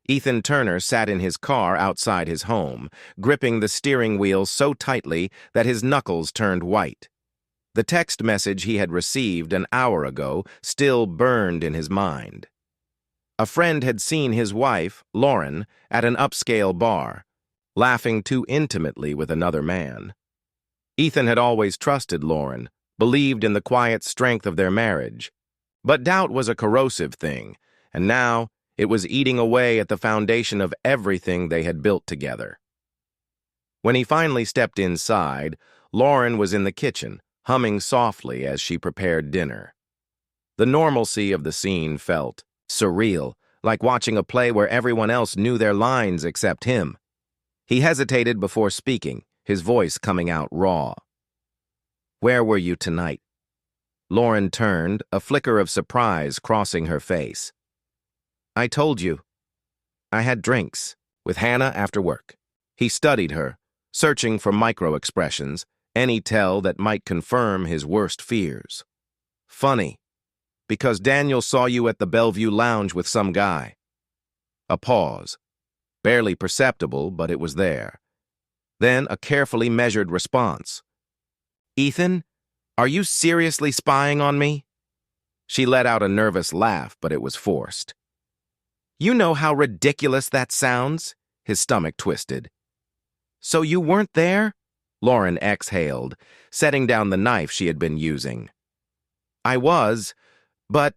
Ethan Turner sat in his car outside his home, gripping the steering wheel so tightly that his knuckles turned white. The text message he had received an hour ago still burned in his mind. A friend had seen his wife, Lauren, at an upscale bar, laughing too intimately with another man. Ethan had always trusted Lauren, believed in the quiet strength of their marriage. But doubt was a corrosive thing, and now it was eating away at the foundation of everything they had built together. When he finally stepped inside, Lauren was in the kitchen, humming softly as she prepared dinner. The normalcy of the scene felt surreal, like watching a play where everyone else knew their lines except him. He hesitated before speaking, his voice coming out raw. "Where were you tonight?" Lauren turned, a flicker of surprise crossing her face. "I told you. I had drinks with Hannah after work." He studied her, searching for micro-expressions, any tell that might confirm his worst fears. "Funny, because Daniel saw you at the Bellevue Lounge with some guy." A pause. Barely perceptible, but it was there. Then a carefully measured response. "Ethan, are you seriously spying on me?" She let out a nervous laugh, but it was forced. "You know how ridiculous that sounds?" His stomach twisted. "So you weren't there?" Lauren exhaled, setting down the knife she had been using. "I was, but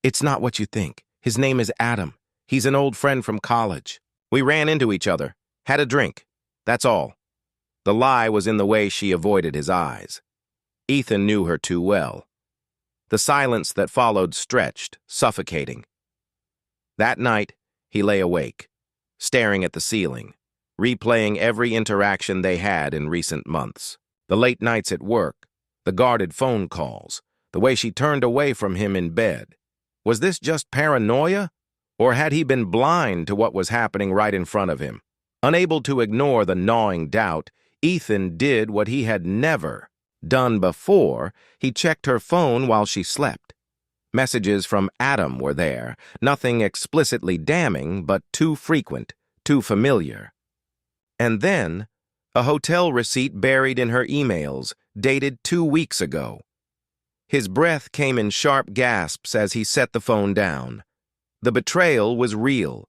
it's not what you think. His name is Adam. He's an old friend from college. We ran into each other, had a drink. That's all." The lie was in the way she avoided his eyes. Ethan knew her too well. The silence that followed stretched, suffocating. That night, he lay awake, staring at the ceiling, replaying every interaction they had in recent months. The late nights at work, the guarded phone calls, the way she turned away from him in bed. Was this just paranoia? Or had he been blind to what was happening right in front of him? Unable to ignore the gnawing doubt, Ethan did what he had never done before. He checked her phone while she slept. Messages from Adam were there, nothing explicitly damning, but too frequent, too familiar. And then, a hotel receipt buried in her emails, dated 2 weeks ago. His breath came in sharp gasps as he set the phone down. The betrayal was real.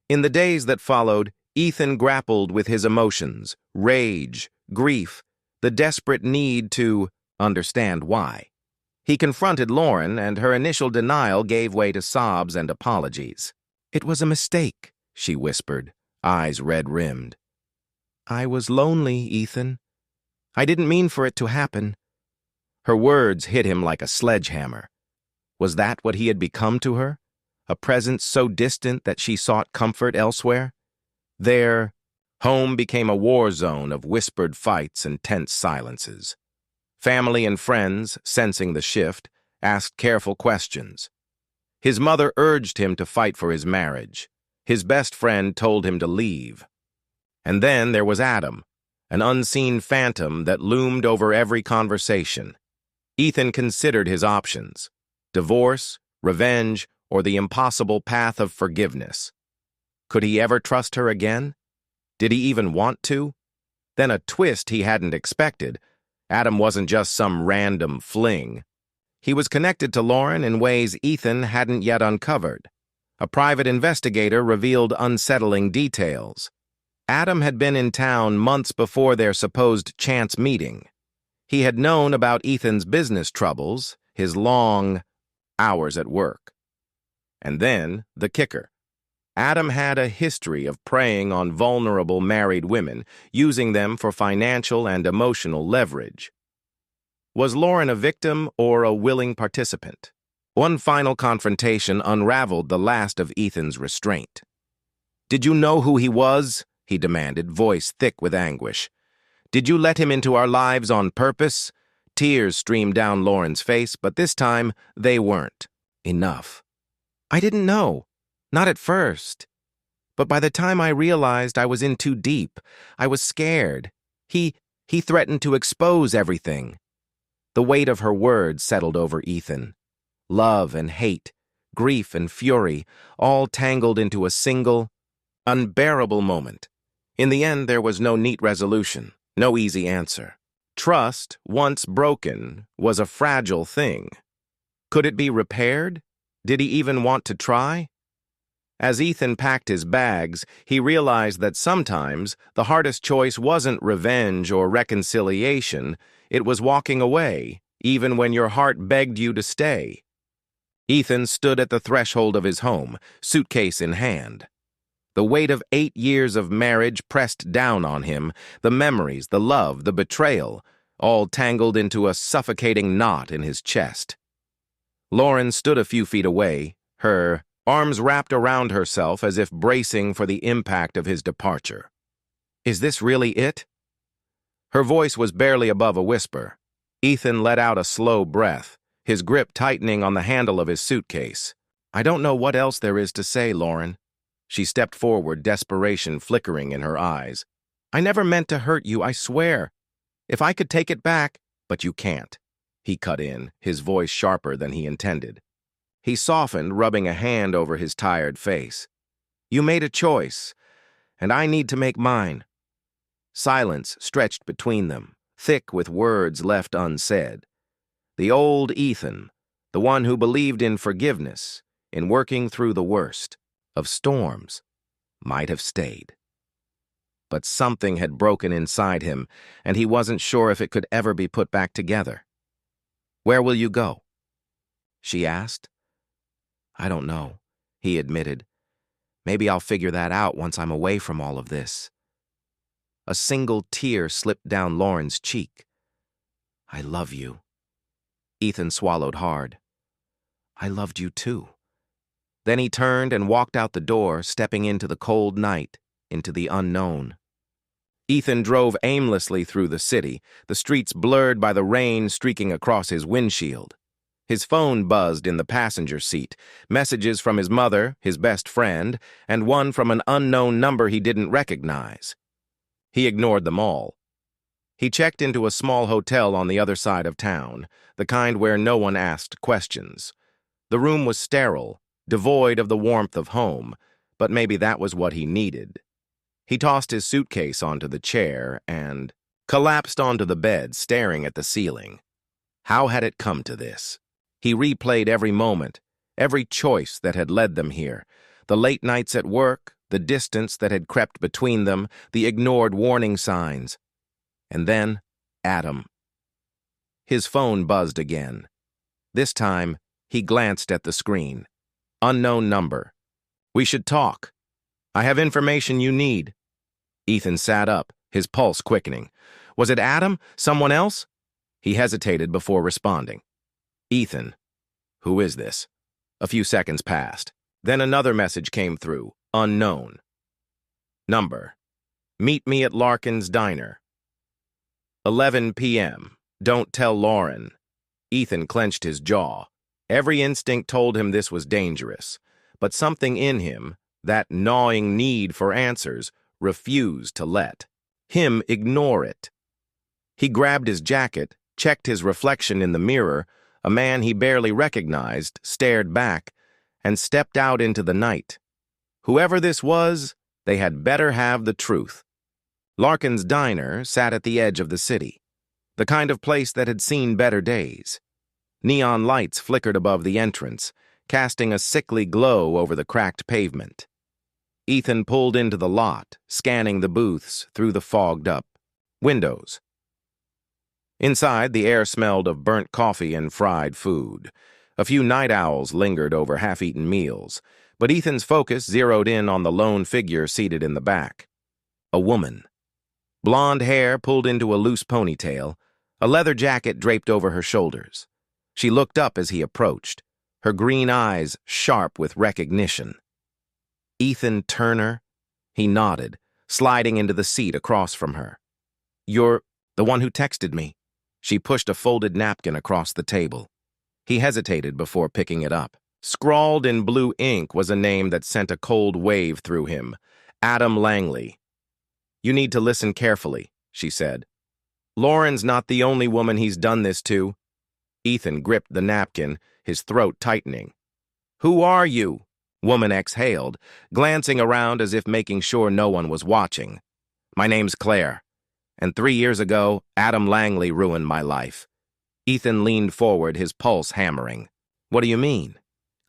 In the days that followed, Ethan grappled with his emotions, rage, grief, the desperate need to understand why. He confronted Lauren, and her initial denial gave way to sobs and apologies. "It was a mistake," she whispered, eyes red-rimmed. "I was lonely, Ethan. I didn't mean for it to happen." Her words hit him like a sledgehammer. Was that what he had become to her? A presence so distant that she sought comfort elsewhere? Their home became a war zone of whispered fights and tense silences. Family and friends, sensing the shift, asked careful questions. His mother urged him to fight for his marriage. His best friend told him to leave. And then there was Adam, an unseen phantom that loomed over every conversation. Ethan considered his options: divorce, revenge, or the impossible path of forgiveness. Could he ever trust her again? Did he even want to? Then a twist he hadn't expected. Adam wasn't just some random fling. He was connected to Lauren in ways Ethan hadn't yet uncovered. A private investigator revealed unsettling details. Adam had been in town months before their supposed chance meeting. He had known about Ethan's business troubles, his long hours at work. And then, the kicker. Adam had a history of preying on vulnerable married women, using them for financial and emotional leverage. Was Lauren a victim or a willing participant? One final confrontation unraveled the last of Ethan's restraint. "Did you know who he was?" he demanded, voice thick with anguish. "Did you let him into our lives on purpose?" Tears streamed down Lauren's face, but this time they weren't enough. "I didn't know. Not at first. But by the time I realized I was in too deep, I was scared. He threatened to expose everything." The weight of her words settled over Ethan. Love and hate, grief and fury, all tangled into a single, unbearable moment. In the end, there was no neat resolution, no easy answer. Trust, once broken, was a fragile thing. Could it be repaired? Did he even want to try? As Ethan packed his bags, he realized that sometimes the hardest choice wasn't revenge or reconciliation, it was walking away, even when your heart begged you to stay. Ethan stood at the threshold of his home, suitcase in hand. The weight of 8 years of marriage pressed down on him, the memories, the love, the betrayal, all tangled into a suffocating knot in his chest. Lauren stood a few feet away, her arms wrapped around herself as if bracing for the impact of his departure. "Is this really it?" Her voice was barely above a whisper. Ethan let out a slow breath, his grip tightening on the handle of his suitcase. "I don't know what else there is to say, Lauren." She stepped forward, desperation flickering in her eyes. "I never meant to hurt you, I swear. If I could take it back—" "But you can't," he cut in, his voice sharper than he intended. He softened, rubbing a hand over his tired face. "You made a choice, and I need to make mine." Silence stretched between them, thick with words left unsaid. The old Ethan, the one who believed in forgiveness, in working through the worst of storms, might have stayed. But something had broken inside him, and he wasn't sure if it could ever be put back together. "Where will you go?" she asked. "I don't know," he admitted. "Maybe I'll figure that out once I'm away from all of this." A single tear slipped down Lauren's cheek. "I love you." Ethan swallowed hard. "I loved you too." Then he turned and walked out the door, stepping into the cold night, into the unknown. Ethan drove aimlessly through the city, the streets blurred by the rain streaking across his windshield. His phone buzzed in the passenger seat, messages from his mother, his best friend, and one from an unknown number he didn't recognize. He ignored them all. He checked into a small hotel on the other side of town, the kind where no one asked questions. The room was sterile, devoid of the warmth of home, but maybe that was what he needed. He tossed his suitcase onto the chair and collapsed onto the bed, staring at the ceiling. How had it come to this? He replayed every moment, every choice that had led them here, the late nights at work, the distance that had crept between them, the ignored warning signs. And then, Adam. His phone buzzed again. This time, he glanced at the screen. Unknown number. "We should talk. I have information you need." Ethan sat up, his pulse quickening. Was it Adam? Someone else? He hesitated before responding. "Ethan, who is this?" A few seconds passed. Then another message came through, unknown. Number: meet me at Larkin's Diner. 11 p.m. Don't tell Lauren. Ethan clenched his jaw. Every instinct told him this was dangerous, but something in him, that gnawing need for answers, refused to let him ignore it. He grabbed his jacket, checked his reflection in the mirror. A man he barely recognized stared back and stepped out into the night. Whoever this was, they had better have the truth. Larkin's Diner sat at the edge of the city, the kind of place that had seen better days. Neon lights flickered above the entrance, casting a sickly glow over the cracked pavement. Ethan pulled into the lot, scanning the booths through the fogged-up windows. Inside, the air smelled of burnt coffee and fried food. A few night owls lingered over half-eaten meals, but Ethan's focus zeroed in on the lone figure seated in the back. A woman. Blonde hair pulled into a loose ponytail, a leather jacket draped over her shoulders. She looked up as he approached, her green eyes sharp with recognition. "Ethan Turner?" He nodded, sliding into the seat across from her. "You're the one who texted me." She pushed a folded napkin across the table. He hesitated before picking it up. Scrawled in blue ink was a name that sent a cold wave through him. Adam Langley. "You need to listen carefully," she said. "Lauren's not the only woman he's done this to." Ethan gripped the napkin, his throat tightening. "Who are you?" Woman exhaled, glancing around as if making sure no one was watching. "My name's Claire, and 3 years ago, Adam Langley ruined my life." Ethan leaned forward, his pulse hammering. "What do you mean?"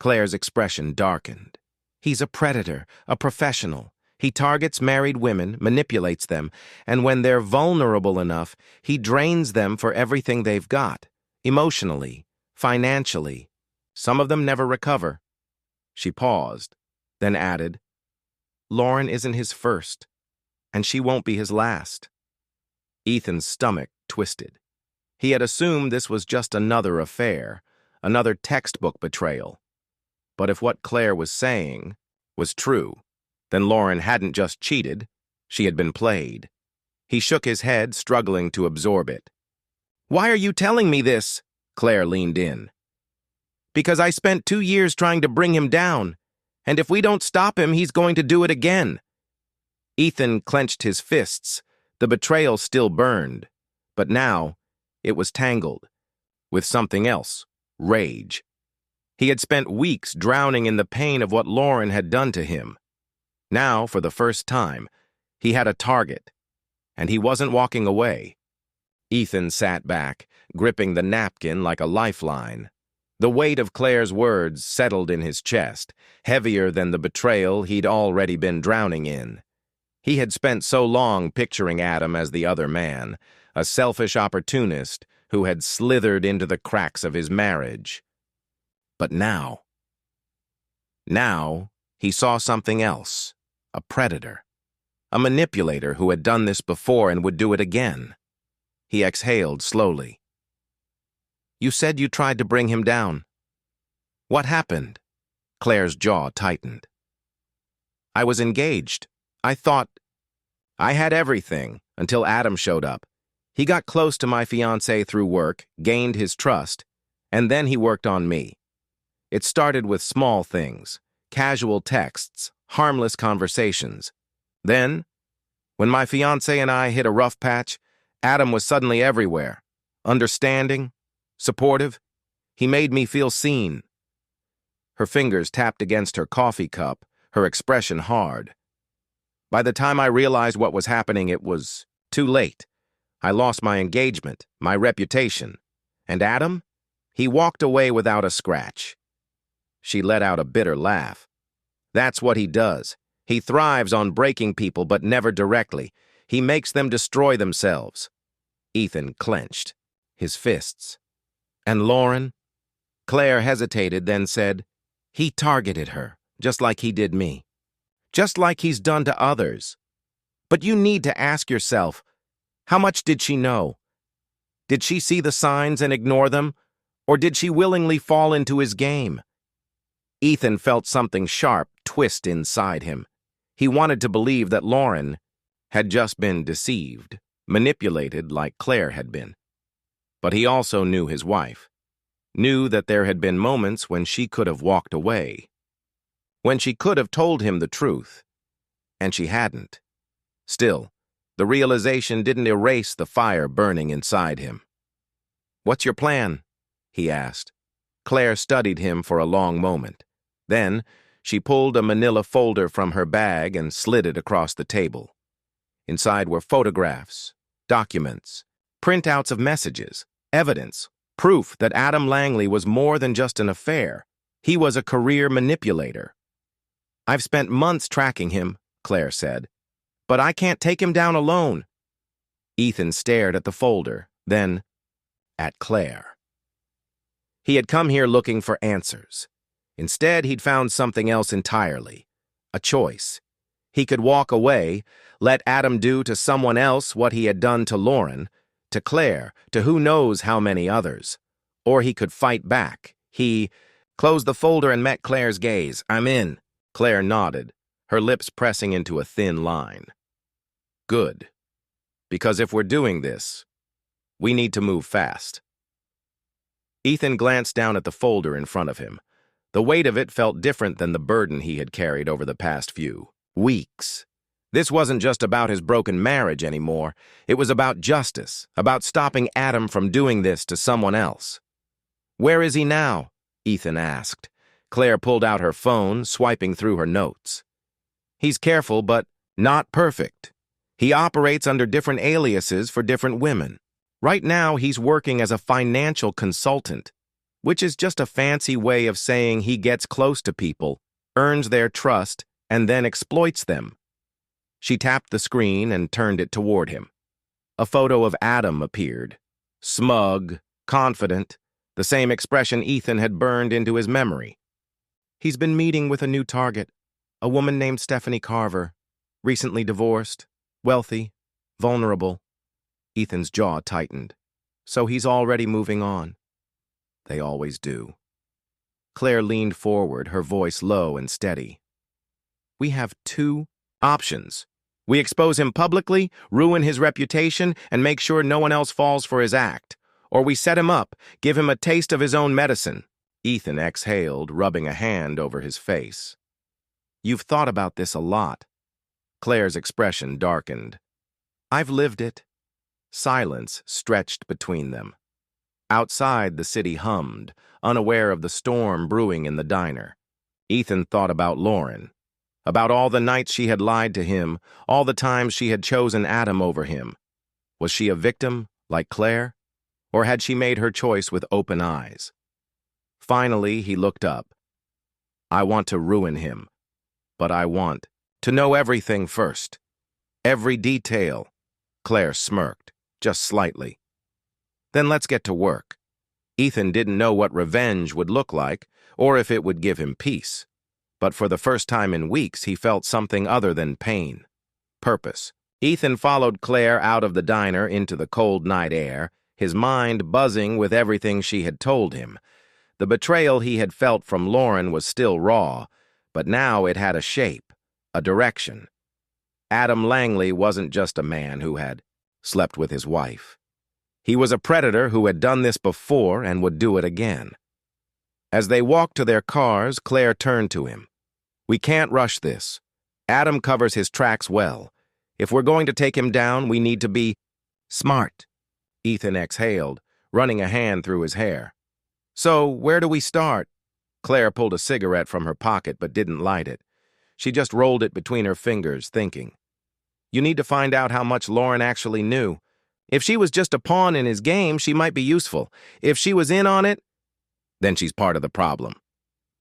Claire's expression darkened. "He's a predator, a professional. He targets married women, manipulates them, and when they're vulnerable enough, he drains them for everything they've got, emotionally, financially. Some of them never recover." She paused, then added, "Lauren isn't his first, and she won't be his last." Ethan's stomach twisted. He had assumed this was just another affair, another textbook betrayal. But if what Claire was saying was true, then Lauren hadn't just cheated, she had been played. He shook his head, struggling to absorb it. "Why are you telling me this?" Claire leaned in. "Because I spent 2 years trying to bring him down, and if we don't stop him, he's going to do it again." Ethan clenched his fists. The betrayal still burned, but now it was tangled with something else, rage. He had spent weeks drowning in the pain of what Lauren had done to him. Now, for the first time, he had a target, and he wasn't walking away. Ethan sat back, gripping the napkin like a lifeline. The weight of Claire's words settled in his chest, heavier than the betrayal he'd already been drowning in. He had spent so long picturing Adam as the other man, a selfish opportunist who had slithered into the cracks of his marriage. But now he saw something else, a predator, a manipulator who had done this before and would do it again. He exhaled slowly. "You said you tried to bring him down. What happened?" Claire's jaw tightened. "I was engaged. I thought I had everything until Adam showed up. He got close to my fiancé through work, gained his trust, and then he worked on me. It started with small things, casual texts, harmless conversations. Then, when my fiancé and I hit a rough patch, Adam was suddenly everywhere, understanding, supportive. He made me feel seen." Her fingers tapped against her coffee cup, her expression hard. "By the time I realized what was happening, it was too late. I lost my engagement, my reputation. And Adam? He walked away without a scratch." She let out a bitter laugh. "That's what he does. He thrives on breaking people, but never directly. He makes them destroy themselves." Ethan clenched his fists. "And Lauren?" Claire hesitated, then said, "He targeted her, just like he did me. Just like he's done to others. But you need to ask yourself, how much did she know? Did she see the signs and ignore them, or did she willingly fall into his game?" Ethan felt something sharp twist inside him. He wanted to believe that Lauren had just been deceived, manipulated like Claire had been. But he also knew his wife, knew that there had been moments when she could have walked away, when she could have told him the truth, and she hadn't. Still, the realization didn't erase the fire burning inside him. "What's your plan?" he asked. Claire studied him for a long moment. Then, she pulled a manila folder from her bag and slid it across the table. Inside were photographs, documents, printouts of messages, evidence, proof that Adam Langley was more than just an affair. He was a career manipulator. "I've spent months tracking him," Claire said, "but I can't take him down alone." Ethan stared at the folder, then at Claire. He had come here looking for answers. Instead, he'd found something else entirely, a choice. He could walk away, let Adam do to someone else what he had done to Lauren, to Claire, to who knows how many others. Or he could fight back. He closed the folder and met Claire's gaze. "I'm in." Claire nodded, her lips pressing into a thin line. "Good. Because if we're doing this, we need to move fast." Ethan glanced down at the folder in front of him. The weight of it felt different than the burden he had carried over the past few weeks. This wasn't just about his broken marriage anymore. It was about justice, about stopping Adam from doing this to someone else. "Where is he now?" Ethan asked. Claire pulled out her phone, swiping through her notes. He's careful, but not perfect. He operates under different aliases for different women. Right now, he's working as a financial consultant, which is just a fancy way of saying he gets close to people, earns their trust, and then exploits them. She tapped the screen and turned it toward him. A photo of Adam appeared. Smug, confident, the same expression Ethan had burned into his memory. He's been meeting with a new target, a woman named Stephanie Carver, recently divorced, wealthy, vulnerable. Ethan's jaw tightened. So he's already moving on. They always do. Claire leaned forward, her voice low and steady. We have two options. We expose him publicly, ruin his reputation, and make sure no one else falls for his act. Or we set him up, give him a taste of his own medicine. Ethan exhaled, rubbing a hand over his face. You've thought about this a lot. Claire's expression darkened. I've lived it. Silence stretched between them. Outside, the city hummed, unaware of the storm brewing in the diner. Ethan thought about Lauren, about all the nights she had lied to him, all the times she had chosen Adam over him. Was she a victim, like Claire? Or had she made her choice with open eyes? Finally, he looked up. I want to ruin him, but I want to know everything first. Every detail. Claire smirked, just slightly. Then let's get to work. Ethan didn't know what revenge would look like, or if it would give him peace. But for the first time in weeks, he felt something other than pain. Purpose. Ethan followed Claire out of the diner into the cold night air, his mind buzzing with everything she had told him. The betrayal he had felt from Lauren was still raw, but now it had a shape, a direction. Adam Langley wasn't just a man who had slept with his wife. He was a predator who had done this before and would do it again. As they walked to their cars, Claire turned to him. We can't rush this. Adam covers his tracks well. If we're going to take him down, we need to be smart. Ethan exhaled, running a hand through his hair. So, where do we start? Claire pulled a cigarette from her pocket but didn't light it. She just rolled it between her fingers, thinking. You need to find out how much Lauren actually knew. If she was just a pawn in his game, she might be useful. If she was in on it, then she's part of the problem.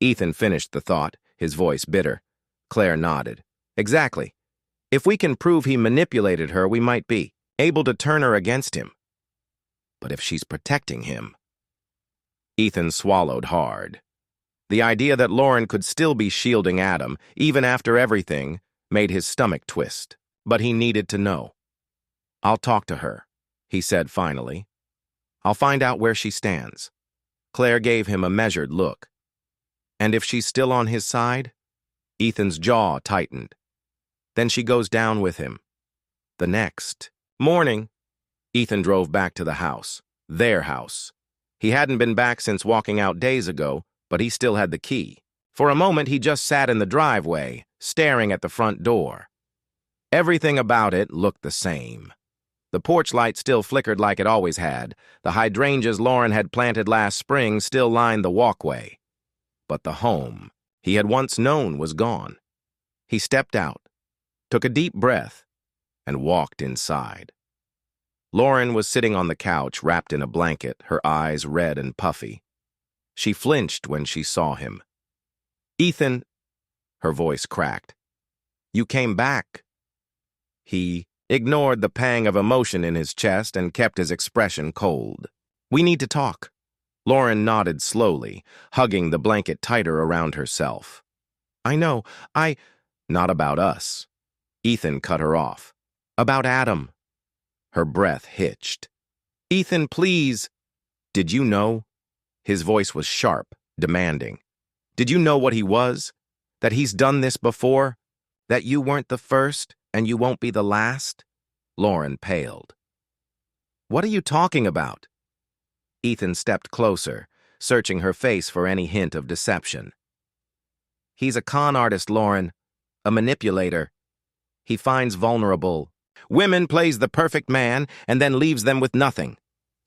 Ethan finished the thought, his voice bitter. Claire nodded. Exactly. If we can prove he manipulated her, we might be able to turn her against him. But if she's protecting him... Ethan swallowed hard. The idea that Lauren could still be shielding Adam, even after everything, made his stomach twist. But he needed to know. I'll talk to her, he said finally. I'll find out where she stands. Claire gave him a measured look. And if she's still on his side? Ethan's jaw tightened. Then she goes down with him. The next morning, Ethan drove back to the house, their house. He hadn't been back since walking out days ago, but he still had the key. For a moment, he just sat in the driveway, staring at the front door. Everything about it looked the same. The porch light still flickered like it always had. The hydrangeas Lauren had planted last spring still lined the walkway. But the home he had once known was gone. He stepped out, took a deep breath, and walked inside. Lauren was sitting on the couch, wrapped in a blanket, her eyes red and puffy. She flinched when she saw him. Ethan, her voice cracked. You came back. He ignored the pang of emotion in his chest and kept his expression cold. We need to talk. Lauren nodded slowly, hugging the blanket tighter around herself. I know, Not about us. Ethan cut her off. About Adam. Her breath hitched. Ethan, please. Did you know? His voice was sharp, demanding. Did you know what he was? That he's done this before? That you weren't the first, and you won't be the last? Lauren paled. What are you talking about? Ethan stepped closer, searching her face for any hint of deception. He's a con artist, Lauren. A manipulator. He finds vulnerable women, plays the perfect man, and then leaves them with nothing.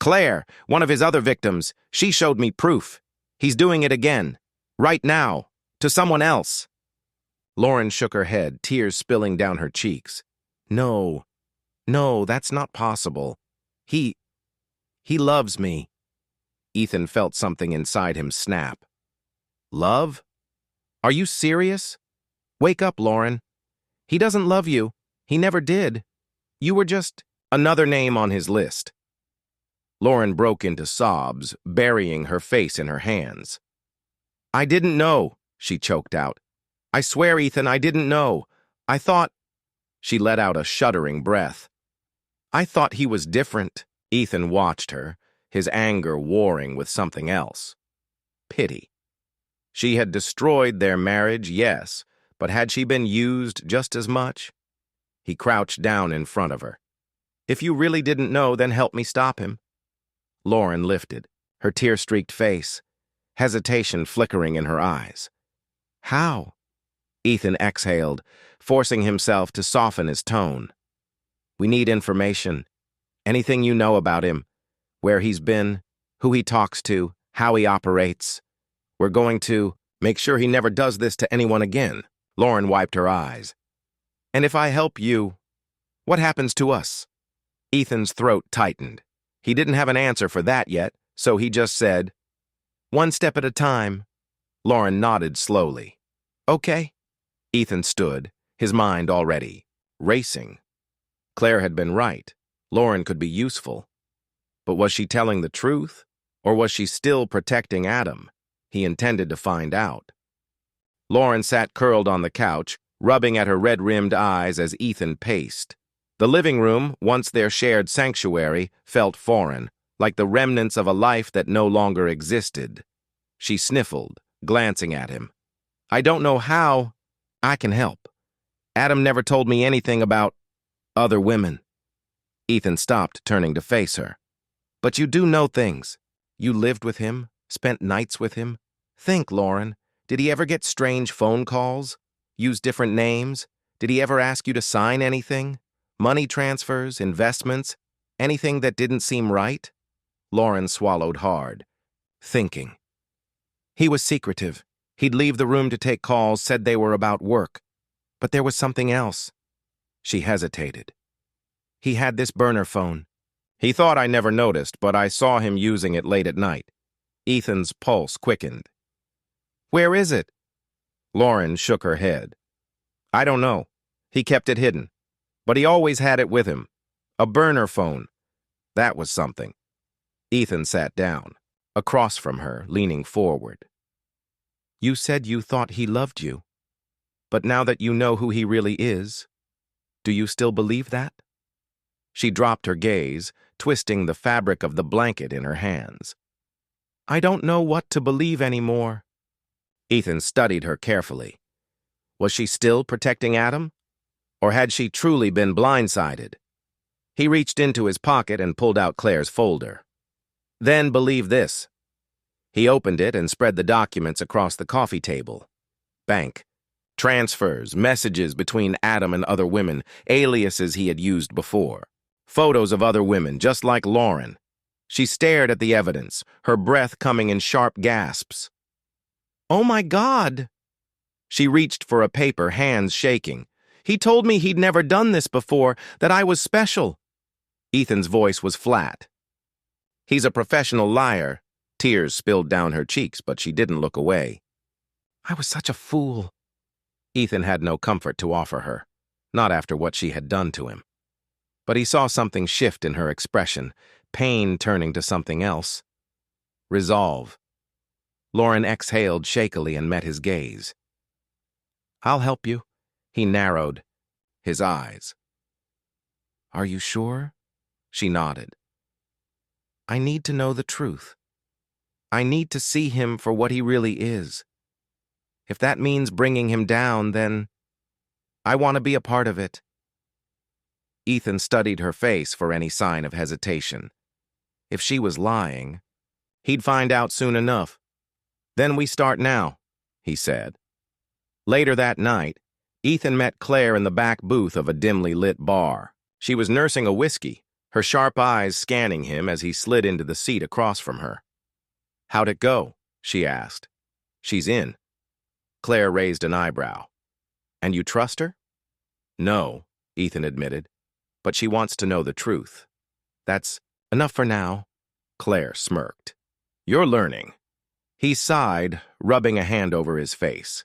Claire, one of his other victims, she showed me proof. He's doing it again. Right now. To someone else. Lauren shook her head, tears spilling down her cheeks. No. No, that's not possible. He loves me. Ethan felt something inside him snap. Love? Are you serious? Wake up, Lauren. He doesn't love you. He never did. You were just another name on his list. Lauren broke into sobs, burying her face in her hands. I didn't know, she choked out. I swear, Ethan, I didn't know. I thought... She let out a shuddering breath. I thought he was different. Ethan watched her, his anger warring with something else. Pity. She had destroyed their marriage, yes, but had she been used just as much? He crouched down in front of her. If you really didn't know, then help me stop him. Lauren lifted, her tear-streaked face, hesitation flickering in her eyes. How? Ethan exhaled, forcing himself to soften his tone. We need information. Anything you know about him, where he's been, who he talks to, how he operates. We're going to make sure he never does this to anyone again. Lauren wiped her eyes. And if I help you, what happens to us? Ethan's throat tightened. He didn't have an answer for that yet, so he just said, one step at a time. Lauren nodded slowly. Okay. Ethan stood, his mind already racing. Claire had been right. Lauren could be useful. But was she telling the truth, or was she still protecting Adam? He intended to find out. Lauren sat curled on the couch, rubbing at her red-rimmed eyes as Ethan paced. The living room, once their shared sanctuary, felt foreign, like the remnants of a life that no longer existed. She sniffled, glancing at him. I don't know how I can help. Adam never told me anything about other women. Ethan stopped, turning to face her. But you do know things. You lived with him, spent nights with him. Think, Lauren, did he ever get strange phone calls? Use different names? Did he ever ask you to sign anything? Money transfers, investments, anything that didn't seem right? Lauren swallowed hard, thinking. He was secretive. He'd leave the room to take calls, said they were about work. But there was something else. She hesitated. He had this burner phone. He thought I never noticed, but I saw him using it late at night. Ethan's pulse quickened. Where is it? Lauren shook her head. I don't know. He kept it hidden. But he always had it with him. A burner phone. That was something. Ethan sat down, across from her, leaning forward. You said you thought he loved you. But now that you know who he really is, do you still believe that? She dropped her gaze, twisting the fabric of the blanket in her hands. I don't know what to believe anymore. Ethan studied her carefully. Was she still protecting Adam? Or had she truly been blindsided? He reached into his pocket and pulled out Claire's folder. Then believe this. He opened it and spread the documents across the coffee table. Bank. Transfers, messages between Adam and other women, aliases he had used before. Photos of other women, just like Lauren. She stared at the evidence, her breath coming in sharp gasps. Oh my God! She reached for a paper, hands shaking. He told me he'd never done this before, that I was special. Ethan's voice was flat. He's a professional liar. Tears spilled down her cheeks, but she didn't look away. I was such a fool. Ethan had no comfort to offer her, not after what she had done to him. But he saw something shift in her expression, pain turning to something else. Resolve. Lauren exhaled shakily and met his gaze. I'll help you. He narrowed his eyes. Are you sure? She nodded. I need to know the truth. I need to see him for what he really is. If that means bringing him down, then I want to be a part of it. Ethan studied her face for any sign of hesitation. If she was lying, he'd find out soon enough. Then we start now, he said. Later that night, Ethan met Claire in the back booth of a dimly lit bar. She was nursing a whiskey, her sharp eyes scanning him as he slid into the seat across from her. How'd it go? She asked. She's in. Claire raised an eyebrow. And you trust her? No, Ethan admitted. But she wants to know the truth. That's enough for now. Claire smirked. You're learning. He sighed, rubbing a hand over his face.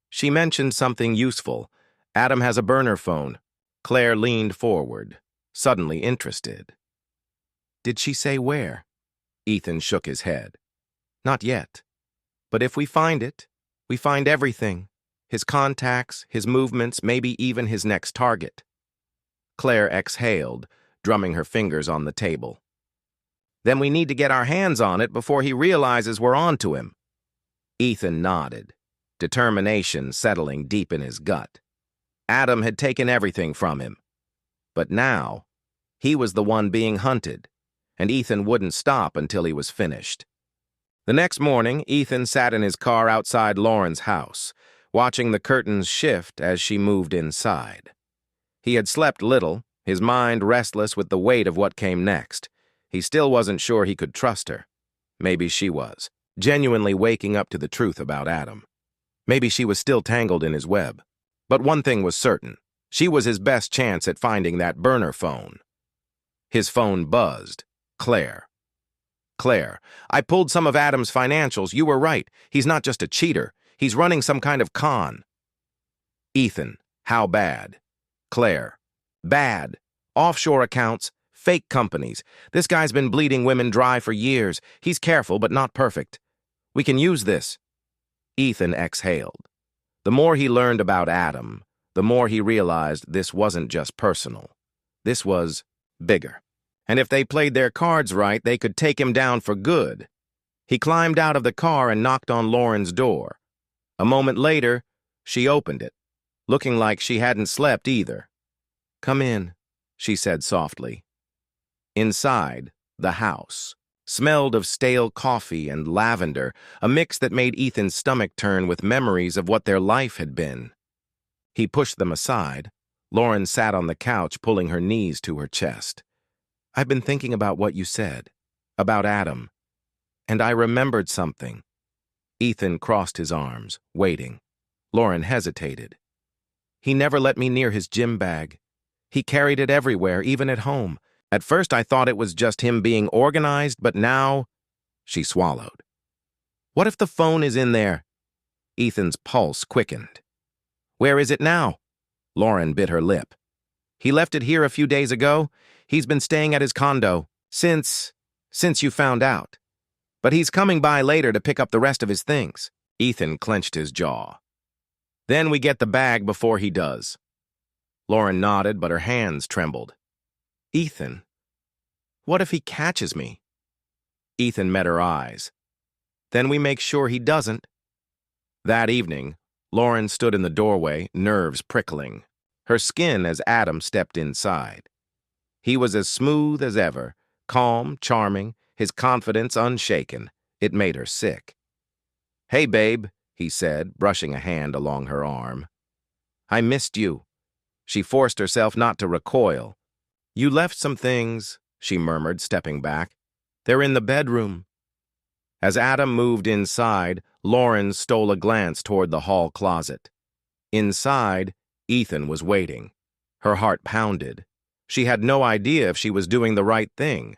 She mentioned something useful. Adam has a burner phone. Claire leaned forward, suddenly interested. Did she say where? Ethan shook his head. Not yet. But if we find it, we find everything. His contacts, his movements, maybe even his next target. Claire exhaled, drumming her fingers on the table. Then we need to get our hands on it before he realizes we're onto him. Ethan nodded, determination settling deep in his gut. Adam had taken everything from him. But now, he was the one being hunted, and Ethan wouldn't stop until he was finished. The next morning, Ethan sat in his car outside Lauren's house, watching the curtains shift as she moved inside. He had slept little, his mind restless with the weight of what came next. He still wasn't sure he could trust her. Maybe she was, genuinely waking up to the truth about Adam. Maybe she was still tangled in his web. But one thing was certain. She was his best chance at finding that burner phone. His phone buzzed. Claire. Claire, I pulled some of Adam's financials. You were right. He's not just a cheater. He's running some kind of con. Ethan, how bad? Claire, bad. Offshore accounts, fake companies. This guy's been bleeding women dry for years. He's careful, but not perfect. We can use this. Ethan exhaled. The more he learned about Adam, the more he realized this wasn't just personal. This was bigger. And if they played their cards right, they could take him down for good. He climbed out of the car and knocked on Lauren's door. A moment later, she opened it, looking like she hadn't slept either. Come in, she said softly. Inside, the house smelled of stale coffee and lavender, a mix that made Ethan's stomach turn with memories of what their life had been. He pushed them aside. Lauren sat on the couch, pulling her knees to her chest. I've been thinking about what you said, about Adam, and I remembered something. Ethan crossed his arms, waiting. Lauren hesitated. He never let me near his gym bag. He carried it everywhere, even at home. At first I thought it was just him being organized, but now... She swallowed. What if the phone is in there? Ethan's pulse quickened. Where is it now? Lauren bit her lip. He left it here a few days ago. He's been staying at his condo since you found out. But he's coming by later to pick up the rest of his things. Ethan clenched his jaw. Then we get the bag before he does. Lauren nodded, but her hands trembled. Ethan, what if he catches me? Ethan met her eyes. Then we make sure he doesn't. That evening, Lauren stood in the doorway, nerves prickling, her skin as Adam stepped inside. He was as smooth as ever, calm, charming, his confidence unshaken. It made her sick. Hey, babe, he said, brushing a hand along her arm. I missed you. She forced herself not to recoil. You left some things, she murmured, stepping back. They're in the bedroom. As Adam moved inside, Lauren stole a glance toward the hall closet. Inside, Ethan was waiting. Her heart pounded. She had no idea if she was doing the right thing.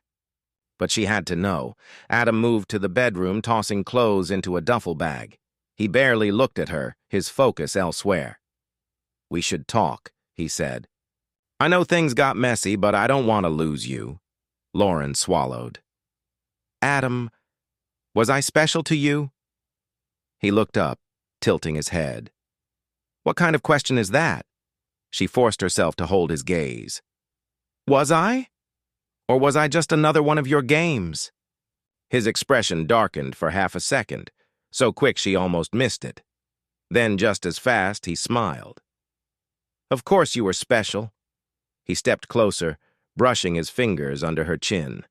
But she had to know. Adam moved to the bedroom, tossing clothes into a duffel bag. He barely looked at her, his focus elsewhere. We should talk, he said. I know things got messy, but I don't want to lose you. Lauren swallowed. Adam, was I special to you? He looked up, tilting his head. What kind of question is that? She forced herself to hold his gaze. Was I? Or was I just another one of your games? His expression darkened for half a second, so quick she almost missed it. Then, just as fast, he smiled. Of course you were special. He stepped closer, brushing his fingers under her chin.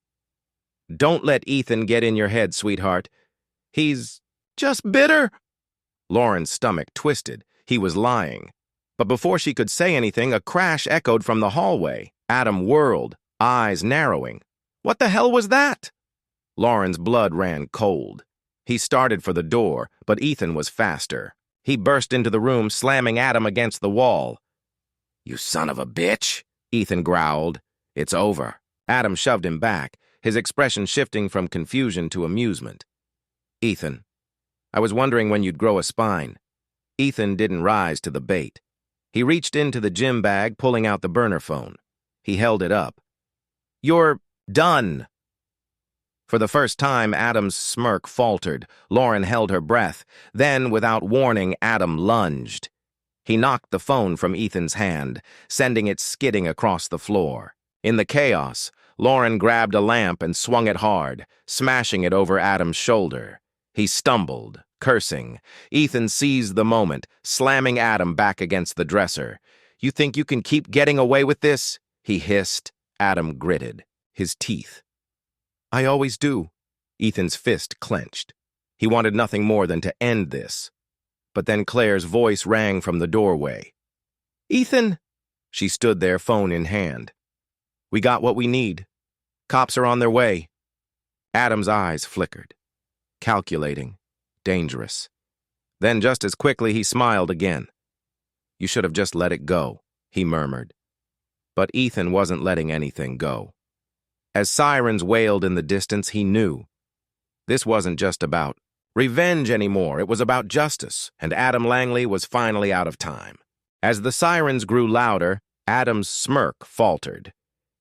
Don't let Ethan get in your head, sweetheart. He's just bitter. Lauren's stomach twisted. He was lying. But before she could say anything, a crash echoed from the hallway. Adam whirled, eyes narrowing. What the hell was that? Lauren's blood ran cold. He started for the door, but Ethan was faster. He burst into the room, slamming Adam against the wall. "You son of a bitch," Ethan growled. "It's over." Adam shoved him back, his expression shifting from confusion to amusement. "Ethan, I was wondering when you'd grow a spine." Ethan didn't rise to the bait. He reached into the gym bag, pulling out the burner phone. He held it up. "You're done." For the first time, Adam's smirk faltered. Lauren held her breath. Then, without warning, Adam lunged. He knocked the phone from Ethan's hand, sending it skidding across the floor. In the chaos, Lauren grabbed a lamp and swung it hard, smashing it over Adam's shoulder. He stumbled, cursing. Ethan seized the moment, slamming Adam back against the dresser. "You think you can keep getting away with this?" he hissed. Adam gritted, his teeth. "I always do." Ethan's fist clenched. He wanted nothing more than to end this. But then Claire's voice rang from the doorway. "Ethan!" She stood there, phone in hand. "We got what we need. Cops are on their way." Adam's eyes flickered. Calculating. Dangerous. Then just as quickly he smiled again. "You should have just let it go," he murmured. But Ethan wasn't letting anything go. As sirens wailed in the distance, he knew. This wasn't just about revenge anymore. It was about justice, and Adam Langley was finally out of time. As the sirens grew louder, Adam's smirk faltered.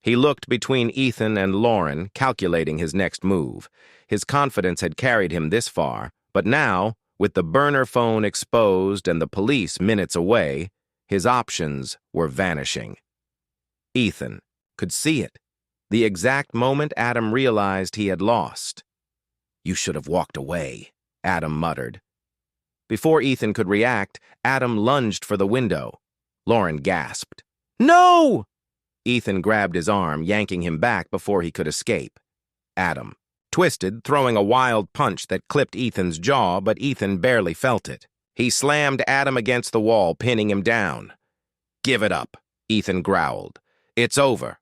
He looked between Ethan and Lauren, calculating his next move. His confidence had carried him this far, but now, with the burner phone exposed and the police minutes away, his options were vanishing. Ethan could see it. The exact moment Adam realized he had lost. "You should have walked away," Adam muttered. Before Ethan could react, Adam lunged for the window. Lauren gasped. "No!" Ethan grabbed his arm, yanking him back before he could escape. Adam twisted, throwing a wild punch that clipped Ethan's jaw, but Ethan barely felt it. He slammed Adam against the wall, pinning him down. "Give it up," Ethan growled. "It's over."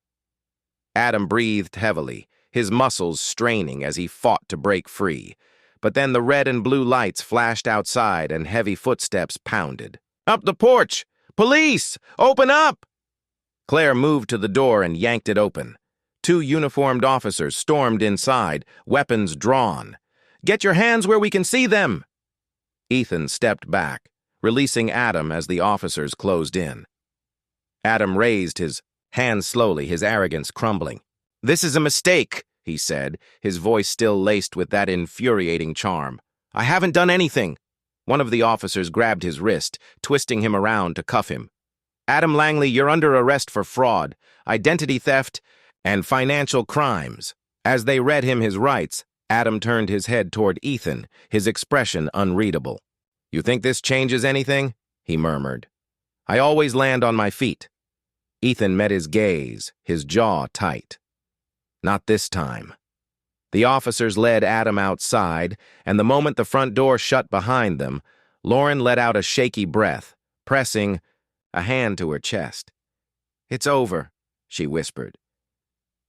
Adam breathed heavily, his muscles straining as he fought to break free. But then the red and blue lights flashed outside and heavy footsteps pounded. "Up the porch! Police! Open up!" Claire moved to the door and yanked it open. 2 uniformed officers stormed inside, weapons drawn. "Get your hands where we can see them!" Ethan stepped back, releasing Adam as the officers closed in. Adam raised his hands slowly, his arrogance crumbling. "This is a mistake," he said, his voice still laced with that infuriating charm. "I haven't done anything." One of the officers grabbed his wrist, twisting him around to cuff him. "Adam Langley, you're under arrest for fraud, identity theft, and financial crimes." As they read him his rights, Adam turned his head toward Ethan, his expression unreadable. "You think this changes anything?" he murmured. "I always land on my feet." Ethan met his gaze, his jaw tight. Not this time. The officers led Adam outside, and the moment the front door shut behind them, Lauren let out a shaky breath, pressing a hand to her chest. "It's over," she whispered.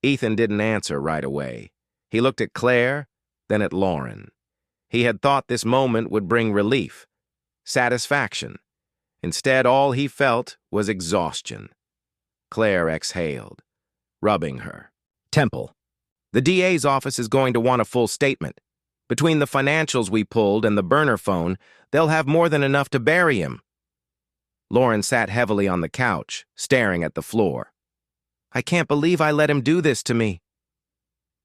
Ethan didn't answer right away. He looked at Claire, then at Lauren. He had thought this moment would bring relief, satisfaction. Instead, all he felt was exhaustion. Claire exhaled, rubbing her temple. "The DA's office is going to want a full statement. Between the financials we pulled and the burner phone, they'll have more than enough to bury him." Lauren sat heavily on the couch, staring at the floor. "I can't believe I let him do this to me."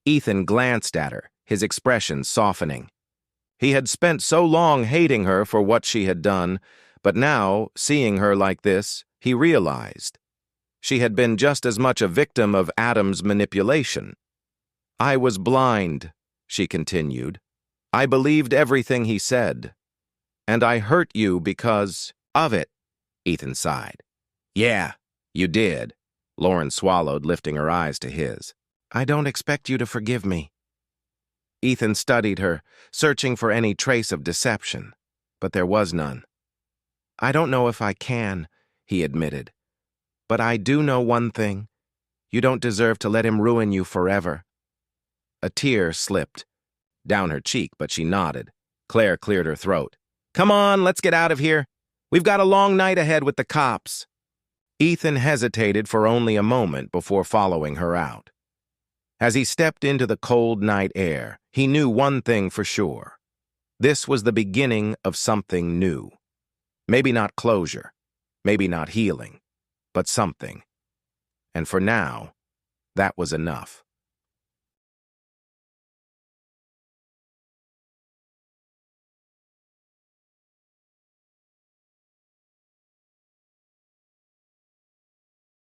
Ethan glanced at her, his expression softening. He had spent so long hating her for what she had done, but now, seeing her like this, he realized she had been just as much a victim of Adam's manipulation. "I was blind," she continued. "I believed everything he said. And I hurt you because of it," Ethan sighed. "Yeah, you did." Lauren swallowed, lifting her eyes to his. "I don't expect you to forgive me." Ethan studied her, searching for any trace of deception, but there was none. "I don't know if I can," he admitted. "But I do know one thing. You don't deserve to let him ruin you forever." A tear slipped down her cheek, but she nodded. Claire cleared her throat. Come on, let's get out of here. We've got a long night ahead with the cops. Ethan hesitated for only a moment before following her out. As he stepped into the cold night air, he knew one thing for sure. This was the beginning of something new. Maybe not closure, maybe not healing, but something. And for now, that was enough.